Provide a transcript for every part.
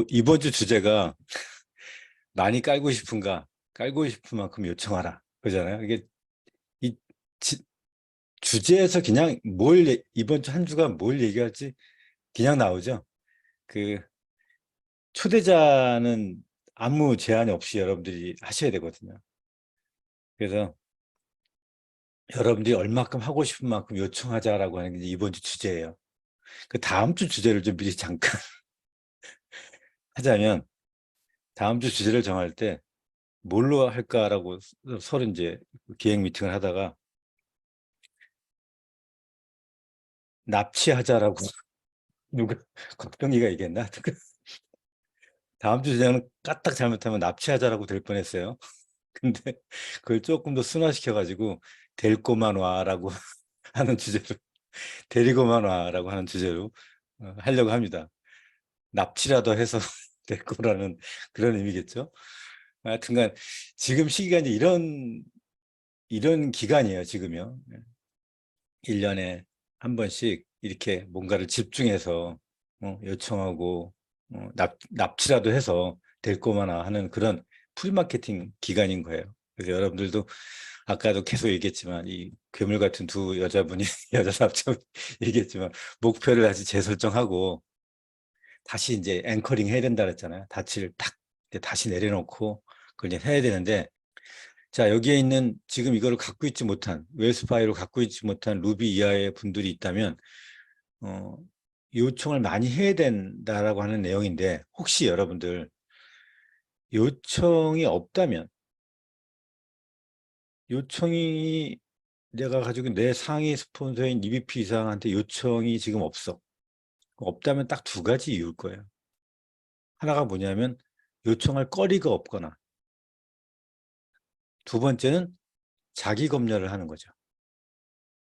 이번 주 주제가 많이 깔고 싶은가? 깔고 싶은 만큼 요청하라. 그러잖아요. 이게 이 주제에서 그냥 이번 주 한 주가 뭘 얘기할지 그냥 나오죠. 그 초대자는 아무 제한이 없이 여러분들이 하셔야 되거든요. 그래서 여러분들이 얼마큼 하고 싶은 만큼 요청하자라고 하는 게 이번 주 주제예요. 그 다음 주 주제를 좀 미리 잠깐 하자면, 다음 주 주제를 정할 때 뭘로 할까라고 서로 이제 기획 미팅을 하다가 납치하자라고 누가 곽병기가 얘기했나? 다음 주 주제는 까딱 잘못하면 납치하자라고 될 뻔했어요. 근데 그걸 조금 더 순화시켜가지고 데리고만 와라고 하는 주제로, 데리고만 와라고 하는 주제로 하려고 합니다. 납치라도 해서 데리고라는 그런 의미겠죠. 하여튼간 지금 시기가 이제 이런 기간이에요. 지금요. 1년에 한 번씩 이렇게 뭔가를 집중해서 요청하고 납치라도 해서 데리고만 와 하는 그런 프리마케팅 기간인 거예요. 그래서 여러분들도 아까도 계속 얘기했지만 이 괴물 같은 두 여자분이 여자 납치범 얘기했지만 목표를 다시 재설정하고 다시 이제 앵커링 해야 된다 그랬잖아요. 닻을 딱 이제 다시 내려놓고 그걸 이제 해야 되는데, 자, 여기에 있는 지금 이거를 갖고 있지 못한, 웰스파이로 갖고 있지 못한 루비 이하의 분들이 있다면 어, 요청을 많이 해야 된다라고 하는 내용인데, 혹시 여러분들 요청이 없다면, 요청이 내가 가지고 내 상위 스폰서인 EVP 이상한테 요청이 지금 없다면 딱 두 가지 이유일 거예요. 하나가 뭐냐면 요청할 거리가 없거나, 두 번째는 자기 검열을 하는 거죠.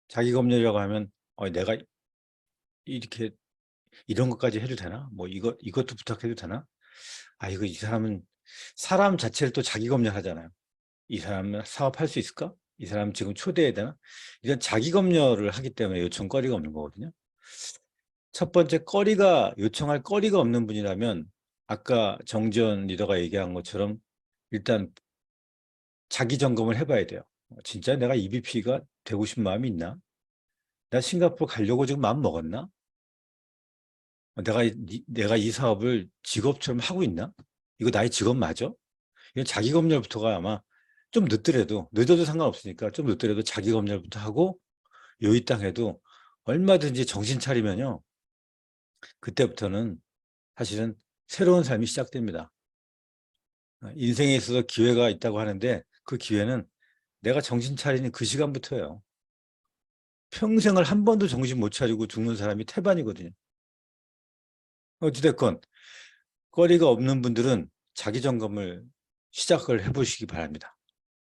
자기 검열이라고 하면 내가 이렇게 이런 것까지 해도 되나? 뭐 이것도 부탁해도 되나? 이거 이 사람은 사람 자체를 또 자기 검열하잖아요. 이 사람은 사업할 수 있을까? 이 사람 지금 초대해야 되나? 이런 자기 검열을 하기 때문에 요청거리가 없는 거거든요. 첫 번째, 요청할 거리가 없는 분이라면 아까 정지원 리더가 얘기한 것처럼 일단 자기 점검을 해봐야 돼요. 진짜 내가 EVP가 되고 싶은 마음이 있나? 나 싱가포르 가려고 지금 마음 먹었나? 내가 이 사업을 직업처럼 하고 있나? 이거 나의 직업 맞아? 이건 자기 검열부터가 아마 좀 늦어도 상관없으니까 좀 늦더라도 자기 검열부터 하고 요이 땅 해도 얼마든지 정신 차리면요. 그때부터는 사실은 새로운 삶이 시작됩니다. 인생에 있어서 기회가 있다고 하는데 그 기회는 내가 정신 차리는 그 시간부터예요. 평생을 한 번도 정신 못 차리고 죽는 사람이 태반이거든요. 어찌됐건 거리가 없는 분들은 자기 점검을 시작을 해보시기 바랍니다.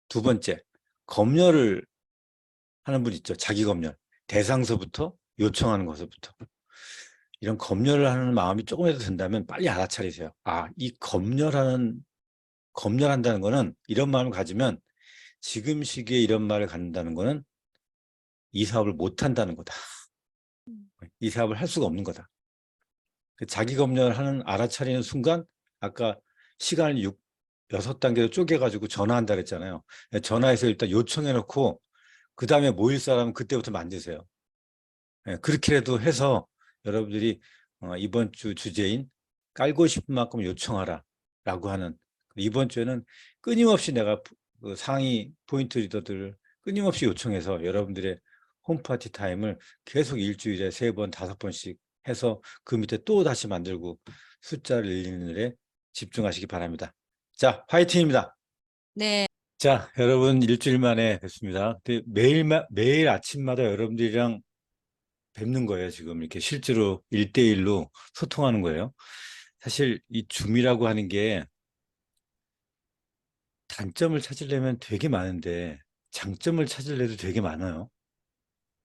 두 번째, 검열을 하는 분 있죠. 자기 검열. 대상서부터 요청하는 것부터. 이런 검열을 하는 마음이 조금이라도 든다면 빨리 알아차리세요. 이 검열한다는 거는, 이런 마음을 가지면 지금 시기에 이런 말을 갖는다는 거는 이 사업을 못 한다는 거다. 이 사업을 할 수가 없는 거다. 자기 검열하는 알아차리는 순간, 아까 시간을 6단계로 쪼개가지고 전화한다 그랬잖아요. 전화해서 일단 요청해놓고 그 다음에 모일 사람은 그때부터 만드세요. 그렇게라도 해서 여러분들이 이번 주 주제인 깔고 싶은 만큼 요청하라 라고 하는, 이번 주에는 끊임없이 내가 그 상위 포인트 리더들을 끊임없이 요청해서 여러분들의 홈파티 타임을 계속 일주일에 3번, 5번씩 해서 그 밑에 또 다시 만들고 숫자를 늘리는 일에 집중하시기 바랍니다. 자, 화이팅입니다. 네. 자, 여러분 일주일 만에 뵙습니다. 근데 매일 아침마다 여러분들이랑 뵙는 거예요. 지금 이렇게 실제로 1대1로 소통하는 거예요. 사실 이 줌이라고 하는 게 단점을 찾으려면 되게 많은데 장점을 찾으려도 되게 많아요.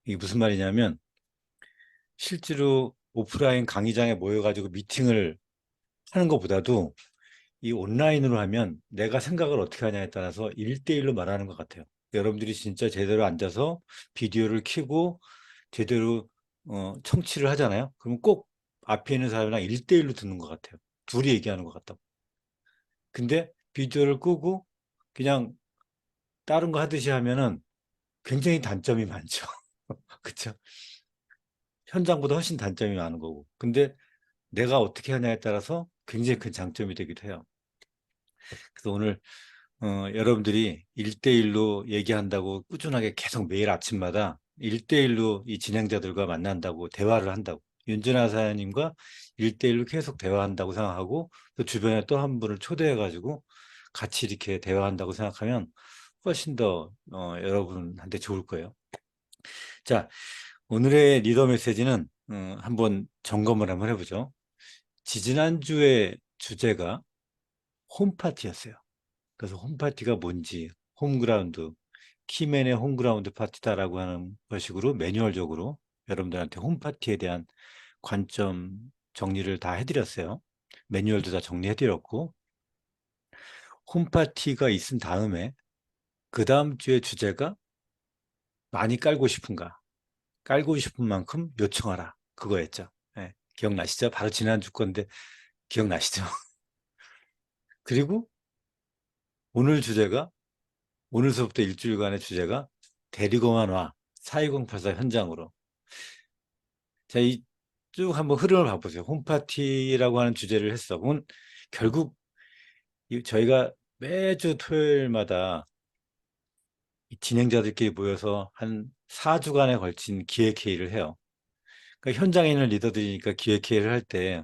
이게 무슨 말이냐면, 실제로 오프라인 강의장에 모여가지고 미팅을 하는 것보다도 이 온라인으로 하면 내가 생각을 어떻게 하냐에 따라서 1대1로 말하는 것 같아요. 여러분들이 진짜 제대로 앉아서 비디오를 켜고 제대로 청취를 하잖아요. 그러면 꼭 앞에 있는 사람이랑 1대1로 듣는 것 같아요. 둘이 얘기하는 것 같다고. 근데 비디오를 끄고 그냥 다른 거 하듯이 하면은 굉장히 단점이 많죠. 그쵸? 현장보다 훨씬 단점이 많은 거고. 근데 내가 어떻게 하냐에 따라서 굉장히 큰 장점이 되기도 해요. 그래서 오늘 여러분들이 1대1로 얘기한다고 꾸준하게 계속 매일 아침마다 1대1로 이 진행자들과 만난다고 대화를 한다고. 윤준하 사장님과 1대1로 계속 대화한다고 생각하고 또 주변에 또 한 분을 초대해가지고 같이 이렇게 대화한다고 생각하면 훨씬 더 여러분한테 좋을 거예요. 자, 오늘의 리더 메시지는 한번 점검을 한번 해보죠. 지지난주의 주제가 홈파티였어요. 그래서 홈파티가 뭔지, 홈그라운드, 키맨의 홈그라운드 파티다라고 하는 것식으로 매뉴얼적으로 여러분들한테 홈파티에 대한 관점 정리를 다 해드렸어요. 매뉴얼도 다 정리해드렸고, 홈파티가 있은 다음에 그 다음 주의 주제가 많이 깔고 싶은가? 깔고 싶은 만큼 요청하라. 그거였죠. 네, 기억나시죠? 바로 지난주 건데 기억나시죠? 그리고 오늘 주제가, 오늘서부터 일주일간의 주제가 데리고만 와. 4208 현장으로. 자, 이 쭉 한번 흐름을 봐보세요. 홈파티라고 하는 주제를 했어. 그건 결국 저희가 매주 토요일마다 이 진행자들끼리 모여서 한 4주간에 걸친 기획회의를 해요. 그러니까 현장에 있는 리더들이니까 기획회의를 할 때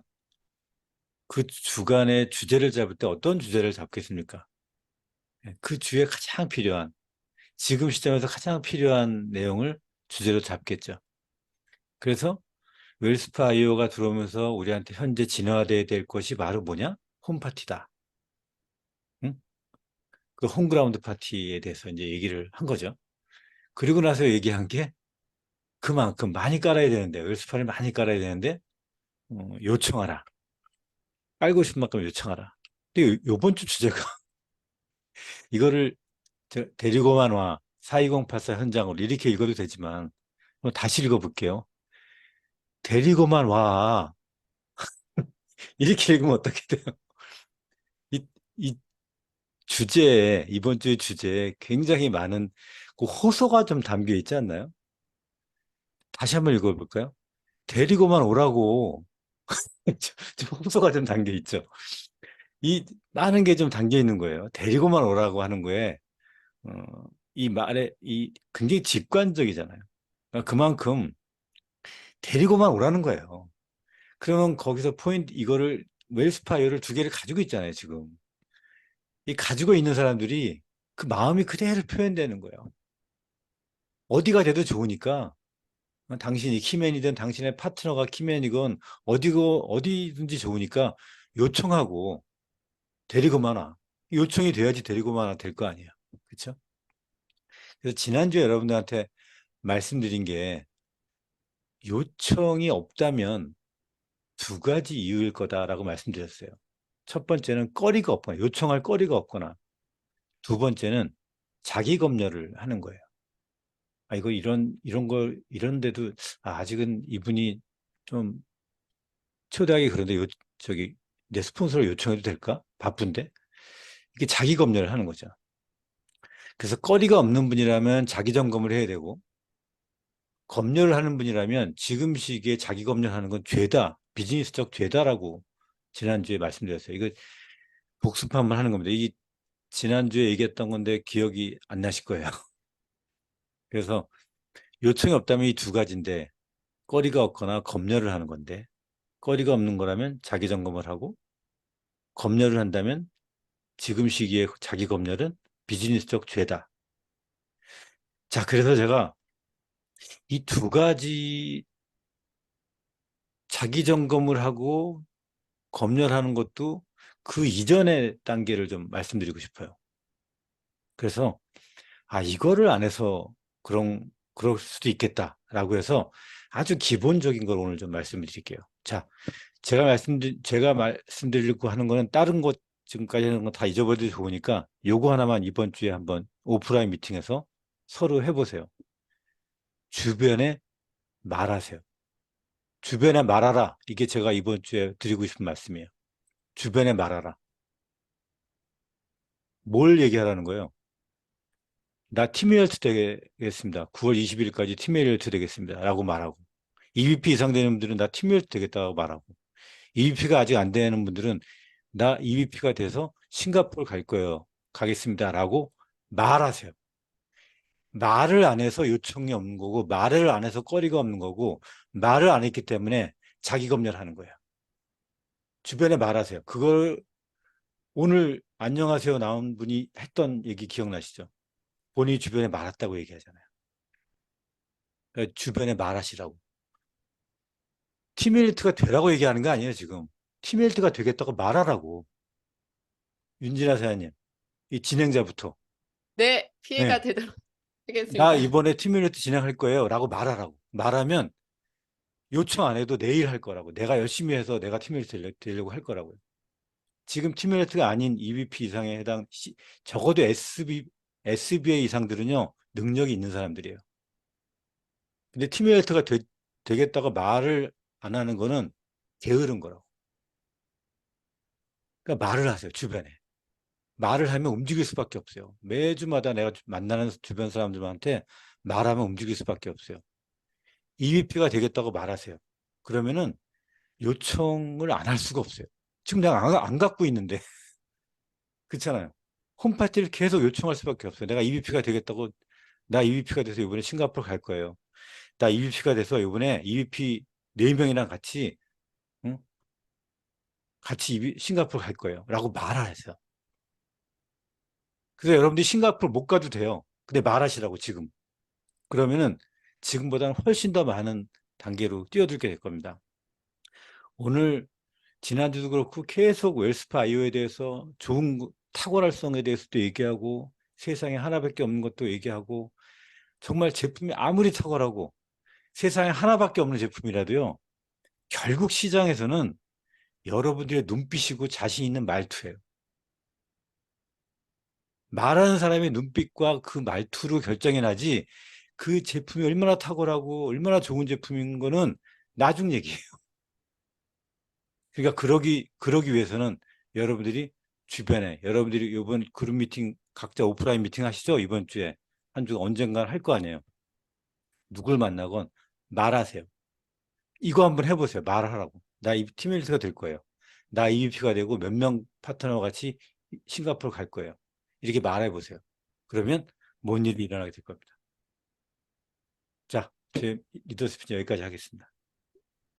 그 주간의 주제를 잡을 때 어떤 주제를 잡겠습니까? 그 주에 가장 필요한, 지금 시점에서 가장 필요한 내용을 주제로 잡겠죠. 그래서 웰스파 IO가 들어오면서 우리한테 현재 진화돼야 될 것이 바로 뭐냐? 홈파티다. 응? 그 홈그라운드 파티에 대해서 이제 얘기를 한 거죠. 그리고 나서 얘기한 게 그만큼 많이 깔아야 되는데, 웰스파를 많이 깔아야 되는데, 요청하라. 깔고 싶은 만큼 요청하라. 근데 요번 주 주제가 이거를 데리고만 와. 42084 현장으로 이렇게 읽어도 되지만 다시 읽어볼게요. 데리고만 와. 이렇게 읽으면 어떻게 돼요? 이, 이 주제에, 이번 주 주제에 굉장히 많은 그 호소가 좀 담겨 있지 않나요? 다시 한번 읽어볼까요? 데리고만 오라고. 좀 호소가 좀 담겨 있죠. 이 많은 게 좀 담겨 있는 거예요. 데리고만 오라고 하는 거에 어, 이 말에 이 굉장히 직관적이잖아요. 그러니까 그만큼 데리고만 오라는 거예요. 그러면 거기서 포인트 이거를 웰스파이어를 두 개를 가지고 있잖아요, 지금. 이 가지고 있는 사람들이 그 마음이 그대로 표현되는 거예요. 어디가 돼도 좋으니까 당신이 키맨이든 당신의 파트너가 키맨이건 어디든지 좋으니까 요청하고 데리고만 와. 요청이 돼야지 데리고만 와 될 거 아니에요. 그렇죠? 그래서 지난주에 여러분들한테 말씀드린 게 요청이 없다면 두 가지 이유일 거다라고 말씀드렸어요. 첫 번째는 거리가 없거나 요청할 거리가 없거나 두 번째는 자기 검열을 하는 거예요. 아, 이거 이런 걸 이런데도 아직은 이분이 좀 초대하기 그런데 저기 내 스폰서를 요청해도 될까? 바쁜데? 이게 자기 검열을 하는 거죠. 그래서 거리가 없는 분이라면 자기 점검을 해야 되고 검열을 하는 분이라면 지금 시기에 자기 검열하는 건 죄다, 비즈니스적 죄다라고 지난주에 말씀드렸어요. 이거 복습 한번 하는 겁니다. 이 지난주에 얘기했던 건데 기억이 안 나실 거예요. 그래서 요청이 없다면 이 두 가지인데 거리가 없거나 검열을 하는 건데 거리가 없는 거라면 자기 점검을 하고 검열을 한다면 지금 시기에 자기 검열은 비즈니스적 죄다. 자, 그래서 제가 이 두 가지 자기 점검을 하고 검열하는 것도 그 이전의 단계를 좀 말씀드리고 싶어요. 그래서 이거를 안 해서 그럴 수도 있겠다라고 해서 아주 기본적인 걸 오늘 좀 말씀을 드릴게요. 자, 제가 말씀드리려고 하는 거는 다른 것 지금까지 하는 거 다 잊어버려도 좋으니까 요거 하나만 이번 주에 한번 오프라인 미팅에서 서로 해보세요. 주변에 말하세요. 주변에 말하라. 이게 제가 이번 주에 드리고 싶은 말씀이에요. 주변에 말하라. 뭘 얘기하라는 거예요? 나 팀메일트 되겠습니다. 9월 20일까지 팀메일트 되겠습니다. 라고 말하고. EVP 이상 되는 분들은 나 팀메일트 되겠다고 말하고. EVP가 아직 안 되는 분들은 나 EVP가 돼서 싱가포르 갈 거예요. 가겠습니다. 라고 말하세요. 말을 안 해서 요청이 없는 거고, 말을 안 해서 거리가 없는 거고, 말을 안 했기 때문에 자기 검열하는 거예요. 주변에 말하세요. 그걸 오늘 안녕하세요 나온 분이 했던 얘기 기억나시죠? 본인이 주변에 말했다고 얘기하잖아요. 그러니까 주변에 말하시라고. 팀메이트가 되라고 얘기하는 거 아니에요, 지금. 팀메이트가 되겠다고 말하라고. 윤진아 사장님, 이 진행자부터. 네, 피해가 네. 되도록 나 하겠습니다. 이번에 팀메이트 진행할 거예요. 라고 말하라고. 말하면 요청 안 해도 내일 할 거라고. 내가 열심히 해서 내가 팀메이트 되려고 할 거라고요. 지금 팀메이트가 아닌 EVP 이상에 해당, 적어도 SBA 이상들은요, 능력이 있는 사람들이에요. 근데 팀메이트가 되겠다고 말을 안 하는 거는 게으른 거라고. 그러니까 말을 하세요, 주변에. 말을 하면 움직일 수밖에 없어요. 매주마다 내가 만나는 주변 사람들한테 말하면 움직일 수밖에 없어요. EVP가 되겠다고 말하세요. 그러면은 요청을 안 할 수가 없어요. 지금 내가 안 갖고 있는데. 그렇잖아요. 홈파티를 계속 요청할 수밖에 없어요. 내가 EVP가 되겠다고, 나 EVP가 돼서 이번에 싱가포르 갈 거예요. 나 EVP가 돼서 이번에 EVP 4명이랑 같이, 응? 같이 싱가포르 갈 거예요. 라고 말하세요. 그래서 여러분들이 싱가포르 못 가도 돼요. 근데 말하시라고 지금. 그러면은 지금보다는 훨씬 더 많은 단계로 뛰어들게 될 겁니다. 오늘 지난주도 그렇고 계속 웰스파 IO에 대해서 좋은 탁월할성에 대해서도 얘기하고 세상에 하나밖에 없는 것도 얘기하고 정말 제품이 아무리 탁월하고 세상에 하나밖에 없는 제품이라도요. 결국 시장에서는 여러분들의 눈빛이고 자신 있는 말투예요. 말하는 사람의 눈빛과 그 말투로 결정이 나지 그 제품이 얼마나 탁월하고 얼마나 좋은 제품인 거는 나중 얘기예요. 그러니까 그러기 위해서는 여러분들이 주변에 여러분들이 이번 그룹 미팅 각자 오프라인 미팅 하시죠? 이번 주에 한 주 언젠가 할 거 아니에요. 누굴 만나건 말하세요. 이거 한번 해보세요. 말하라고. 나 이 팀메이트가 될 거예요. 나 EVP가 되고 몇 명 파트너와 같이 싱가포르 갈 거예요. 이렇게 말해보세요. 그러면 뭔 일이 일어나게 될 겁니다. 자, 제 리더스피치 여기까지 하겠습니다.